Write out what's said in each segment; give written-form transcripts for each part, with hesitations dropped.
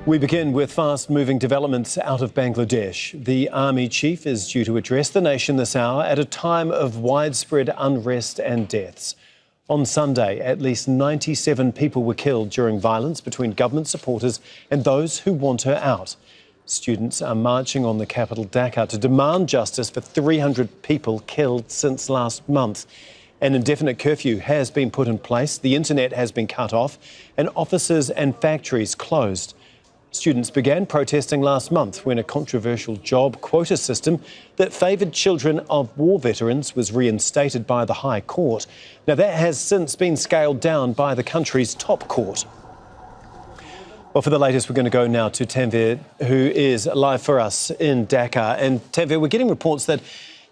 We begin with fast-moving developments out of Bangladesh. The army chief is due to address the nation this hour at a time of widespread unrest and deaths. On Sunday, at least 97 people were killed during violence between government supporters and those who want her out. Students are marching on the capital, Dhaka, to demand justice for 300 people killed since last month. An indefinite curfew has been put in place, the internet has been cut off, and offices and factories closed. Students began protesting last month when a controversial job quota system that favoured children of war veterans was reinstated by the High Court. Now, that has since been scaled down by the country's top court. Well, for the latest, we're going to go now to Tanvir, who is live for us in Dhaka. And Tanvir, we're getting reports that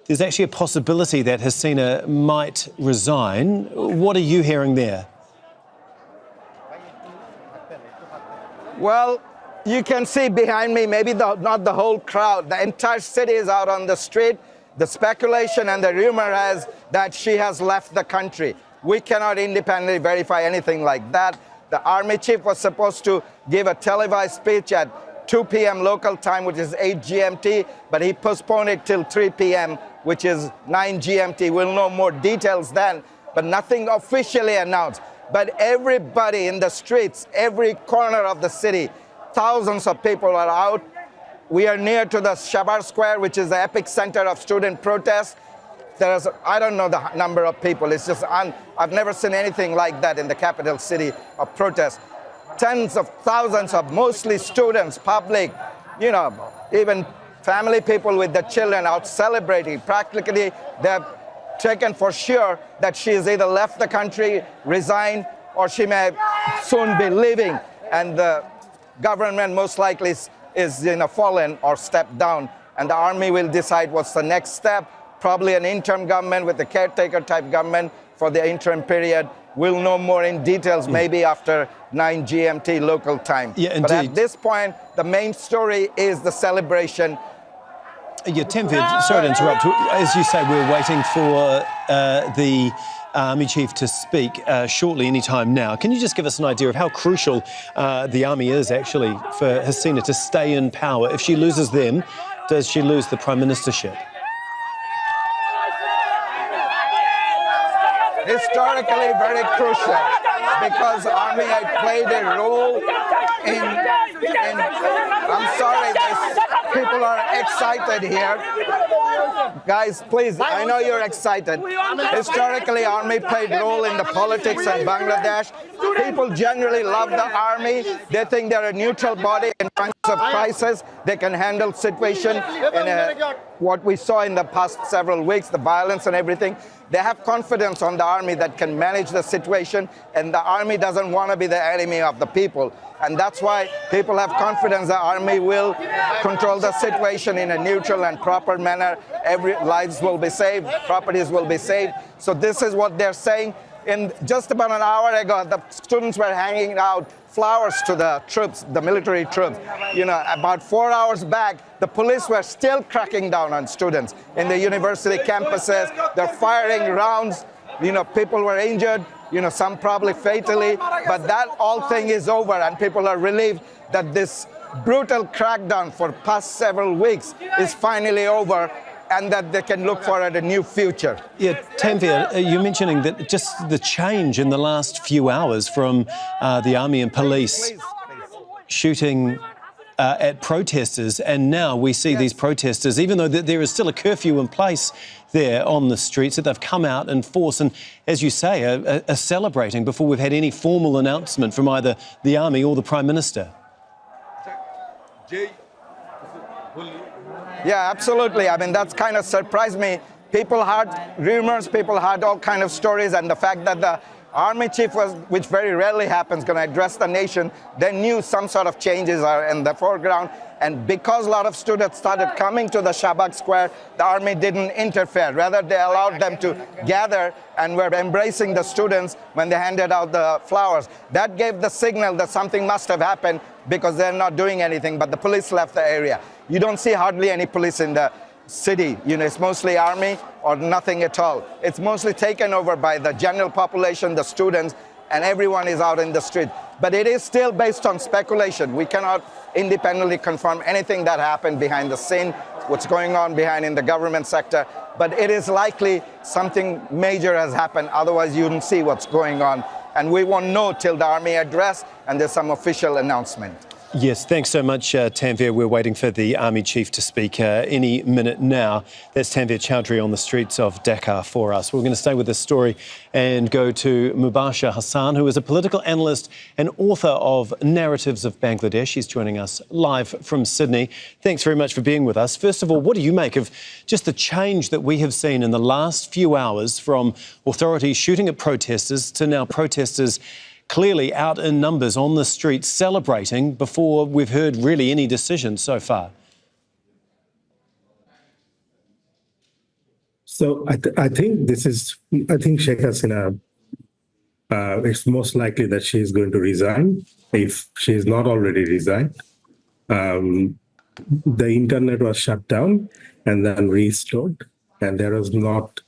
there's actually a possibility that Hasina might resign. What are you hearing there? Well, you can see behind me, maybe not the whole crowd. The entire city is out on the street. The speculation and the rumor is that she has left the country. We cannot independently verify anything like that. The army chief was supposed to give a televised speech at 2 p.m. local time, which is 8 GMT, but he postponed it till 3 p.m., which is 9 GMT. We'll know more details then, but nothing officially announced. But everybody in the streets, every corner of the city, thousands of people are out. We are near to the Shabar Square, which is the epicenter of student protests. There's, I don't know the number of people. It's just, I've never seen anything like that in the capital city of protests. Tens of thousands of mostly students, public, even family people with their children out celebrating. Practically, they've taken for sure that she has either left the country, resigned, or she may soon be leaving. And the government most likely is fallen or stepped down, and the army will decide what's the next step. Probably an interim government with a caretaker type government for the interim period. We'll know more in details maybe after 9 GMT local time. Yeah, indeed. But at this point, the main story is the celebration. Yeah, Tanvir, sorry to interrupt. As you say, we're waiting for the Army Chief to speak shortly, any time now. Can you just give us an idea of how crucial the Army is actually for Hasina to stay in power? If she loses them, does she lose the Prime Ministership? Historically very crucial, because Army had played a role in I'm sorry, people are excited here. Guys, please, I know you're excited. Historically, Army played a role in the politics in Bangladesh. People generally love the Army. They think they're a neutral body in times of crisis. They can handle situation. And what we saw in the past several weeks, the violence and everything, they have confidence on the Army that can manage the situation, and the Army doesn't want to be the enemy of the people. And that's why people have confidence the Army will control the situation in a neutral and proper manner. Lives will be saved, properties will be saved. So this is what they're saying. In just about an hour ago, the students were hanging out flowers to the troops, the military troops. About 4 hours back, the police were still cracking down on students in the university campuses. They're firing rounds. People were injured, some probably fatally, but that all thing is over, and people are relieved that this brutal crackdown for past several weeks is finally over, and that they can look forward to a new future. Yeah, Tanvir, you're mentioning that just the change in the last few hours from the Army and police shooting at protesters, and now we see these protesters, even though there is still a curfew in place there on the streets, that they've come out in force and, as you say, are celebrating before we've had any formal announcement from either the Army or the Prime Minister. Yeah, absolutely. I mean, that's kind of surprised me. People heard rumors, people heard all kind of stories, and the fact that the Army chief was, which very rarely happens, going to address the nation, they knew some sort of changes are in the foreground. And because a lot of students started coming to the Shabar Square, the Army didn't interfere. Rather, they allowed them to gather and were embracing the students when they handed out the flowers. That gave the signal that something must have happened, because they're not doing anything, but the police left the area. You don't see hardly any police in the city. It's mostly Army or nothing at all. It's mostly taken over by the general population, the students, and everyone is out in the street. But it is still based on speculation. We cannot independently confirm anything that happened behind the scene, what's going on behind in the government sector. But it is likely something major has happened. Otherwise, you wouldn't see what's going on. And we won't know till the army address and there's some official announcement. Yes, thanks so much, Tanvir. We're waiting for the Army Chief to speak any minute now. That's Tanvir Chowdhury on the streets of Dhaka for us. We're going to stay with this story and go to Mubashir Hassan, who is a political analyst and author of Narratives of Bangladesh. He's joining us live from Sydney. Thanks very much for being with us. First of all, what do you make of just the change that we have seen in the last few hours from authorities shooting at protesters to now protesters clearly out in numbers on the streets celebrating before we've heard really any decision so far? So I think Sheikh Hasina, it's most likely that she is going to resign if she is not already resigned. The internet was shut down and then restored, and there was not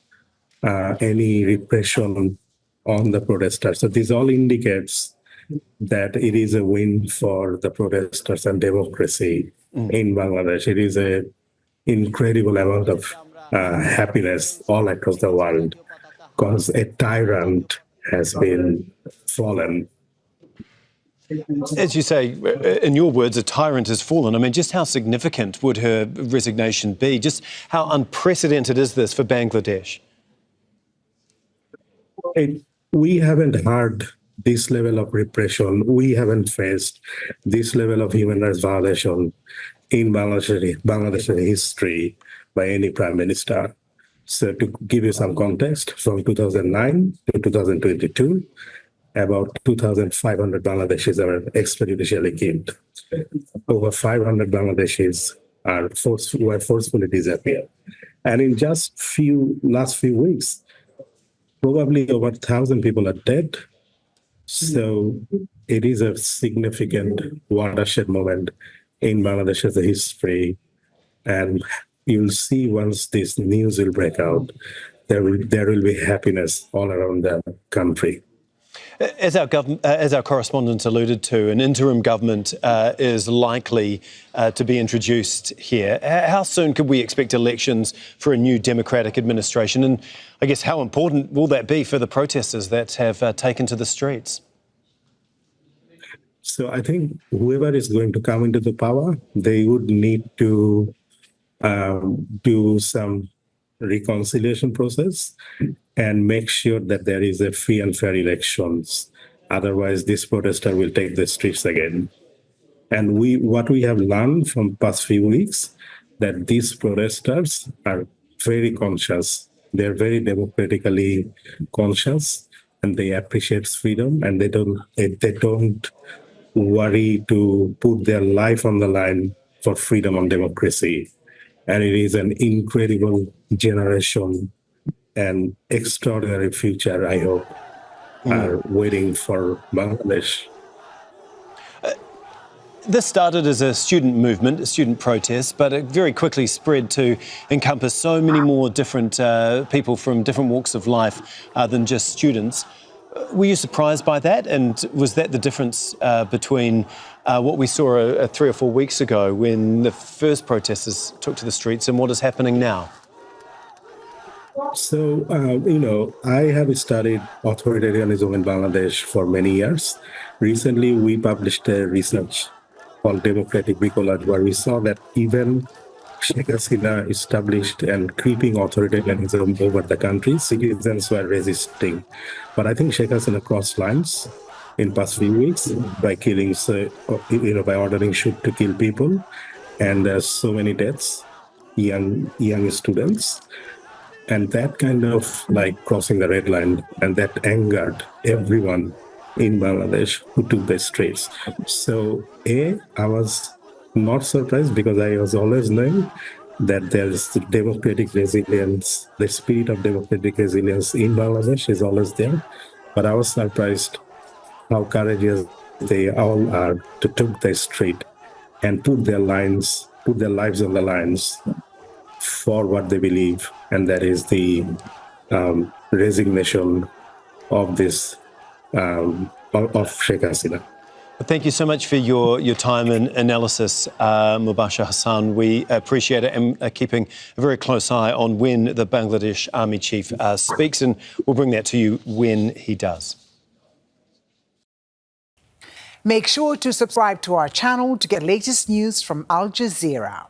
any repression on the protesters. So this all indicates that it is a win for the protesters and democracy in Bangladesh. It is an incredible amount of happiness all across the world because a tyrant has been fallen. As you say, in your words, a tyrant has fallen. I mean, just how significant would her resignation be? Just how unprecedented is this for Bangladesh? We haven't heard this level of repression. We haven't faced this level of human rights violation in Bangladesh history by any prime minister. So to give you some context, from 2009 to 2022, about 2,500 Bangladeshis are extrajudicially killed. Over 500 Bangladeshis were forcefully disappeared. And in just last few weeks, probably over 1,000 people are dead. So it is a significant watershed moment in Bangladesh's history. And you'll see once this news will break out, there will be happiness all around the country. As our correspondent alluded to, an interim government is likely to be introduced here. How soon could we expect elections for a new democratic administration? And I guess how important will that be for the protesters that have taken to the streets? So I think whoever is going to come into the power, they would need to do some reconciliation process and make sure that there is a free and fair elections. Otherwise, this protester will take the streets again. And what we have learned from past few weeks, that these protesters are very conscious. They're very democratically conscious, and they appreciate freedom, and they don't worry to put their life on the line for freedom and democracy. And it is an incredible generation and extraordinary future, I hope, are waiting for Bangladesh. This started as a student movement, a student protest, but it very quickly spread to encompass so many more different people from different walks of life than just students. Were you surprised by that? And was that the difference between what we saw 3 or 4 weeks ago when the first protesters took to the streets and what is happening now? So, I have studied authoritarianism in Bangladesh for many years. Recently, we published a research called Democratic Bricolage, where we saw that even Sheikh Hasina established and creeping authoritarianism over the country, citizens were resisting. But I think Sheikh Hasina crossed lines in past few weeks by killing, by ordering shoot to kill people, and so many deaths, young students. And that kind of like crossing the red line, and that angered everyone in Bangladesh who took the streets. So, I was not surprised because I was always knowing that there's democratic resilience, the spirit of democratic resilience in Bangladesh is always there. But I was surprised how courageous they all are to take the street and put their lives on the lines for what they believe, and that is the resignation of this of Sheikh Hasina. Thank you so much for your time and analysis, Mubashir Hassan. We appreciate it and are keeping a very close eye on when the Bangladesh Army Chief speaks, and we'll bring that to you when he does. Make sure to subscribe to our channel to get latest news from Al Jazeera.